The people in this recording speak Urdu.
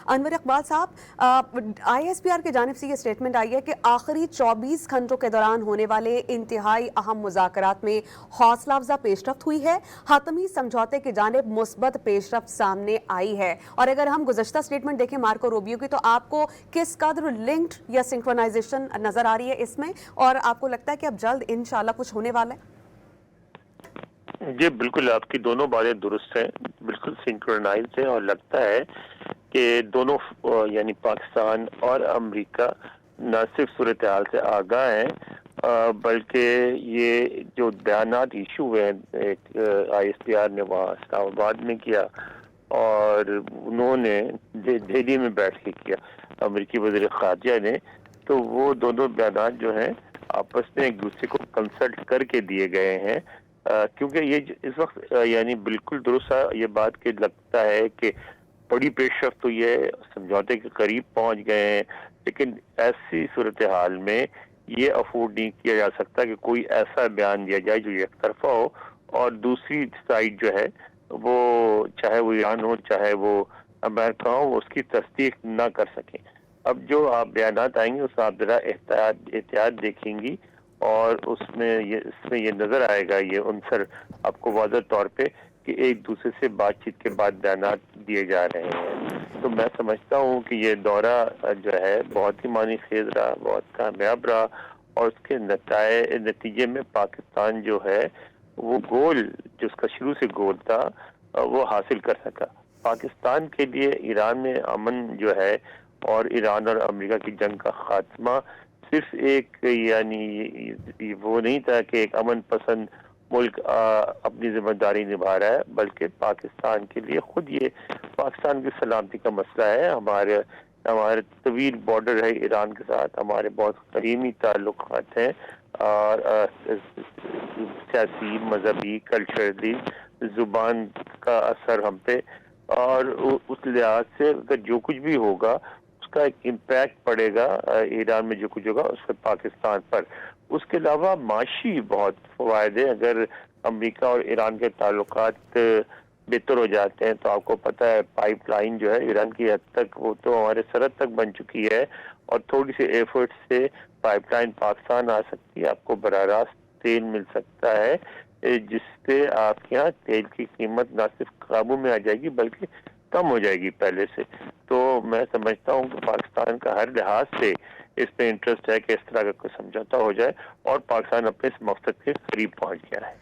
انور اقبال صاحب، ISPR کی جانب سے یہ اسٹیٹمنٹ آئی ہے کہ آخری 24 گھنٹوں کے دوران ہونے والے انتہائی اہم مذاکرات میں حوصلہ افزا پیش رفت ہوئی ہے، حتمی سمجھوتے کی جانب مثبت پیش رفت سامنے آئی ہے۔ اور اگر ہم گزشتہ اسٹیٹمنٹ دیکھیں مارکو روبیو کی، تو آپ کو کس قدر لنکڈ یا سنکرونائزیشن نظر آ رہی ہے اس میں، اور آپ کو لگتا ہے کہ اب جلد انشاءاللہ کچھ ہونے والا ہے؟ جی بالکل، آپ کی دونوں باتیں درست ہیں، بالکل سنکرونائزڈ ہے، اور لگتا ہے کہ دونوں یعنی پاکستان اور امریکہ نہ صرف صورتحال سے آگاہ ہیں بلکہ یہ جو بیانات ایشو ہوئے ہیں ISPR نے وہاں اسلام آباد میں کیا اور انہوں نے دہلی میں بیٹھ کے کیا امریکی وزیر خارجہ نے، تو وہ دونوں بیانات جو ہیں آپس میں ایک دوسرے کو کنسلٹ کر کے دیے گئے ہیں، کیونکہ یہ اس وقت یعنی بالکل درست یہ بات کہ لگتا ہے کہ بڑی پیش رفت ہوئی ہے، سمجھوتے کے قریب پہنچ گئے ہیں، لیکن ایسی صورتحال میں یہ افورڈ نہیں کیا جا سکتا کہ کوئی ایسا بیان دیا جائے جو یک طرفہ ہو اور دوسری سائڈ جو ہے وہ چاہے وہ ایران ہو چاہے وہ امریکہ ہو وہ اس کی تصدیق نہ کر سکیں۔ اب جو آپ بیانات آئیں گے اس میں آپ ذرا احتیاط دیکھیں گی، اور اس میں یہ نظر آئے گا یہ عنصر آپ کو واضح طور پہ کہ ایک دوسرے سے بات چیت کے بعد بیانات دیے جا رہے ہیں۔ تو میں سمجھتا ہوں کہ یہ دورہ جو ہے بہت ہی معنی خیز رہا، بہت کامیاب رہا، اور اس کے نتیجے میں پاکستان جو ہے وہ گول جو اس کا شروع سے گول تھا وہ حاصل کر سکا۔ پاکستان کے لیے ایران میں امن جو ہے اور ایران اور امریکہ کی جنگ کا خاتمہ صرف ایک یعنی وہ نہیں تھا کہ ایک امن پسند ملک اپنی ذمہ داری نبھا رہا ہے، بلکہ پاکستان کے لیے خود یہ پاکستان کی سلامتی کا مسئلہ ہے۔ ہمارے طویل بارڈر ہے ایران کے ساتھ، ہمارے بہت قدیمی تعلقات ہیں، اور سیاسی، مذہبی، کلچرلی، زبان کا اثر ہم پہ، اور اس لحاظ سے اگر جو کچھ بھی ہوگا اس کا ایک امپیکٹ پڑے گا ایران میں جو کچھ ہوگا اس سے پاکستان پر۔ اس کے علاوہ معاشی بہت فوائد ہیں، اگر امریکہ اور ایران کے تعلقات بہتر ہو جاتے ہیں تو آپ کو پتہ ہے پائپ لائن جو ہے ایران کی حد تک وہ تو ہمارے سرحد تک بن چکی ہے، اور تھوڑی سی ایفرٹ سے پائپ لائن پاکستان آ سکتی ہے، آپ کو براہ راست تیل مل سکتا ہے، جس سے آپ کے یہاں تیل کی قیمت نہ صرف قابو میں آ جائے گی بلکہ کم ہو جائے گی پہلے سے۔ تو میں سمجھتا ہوں کہ پاکستان کا ہر لحاظ سے اس میں انٹرسٹ ہے کہ اس طرح کا کوئی سمجھوتا ہو جائے اور پاکستان اپنے اس مقصد کے قریب پہنچ گیا ہے۔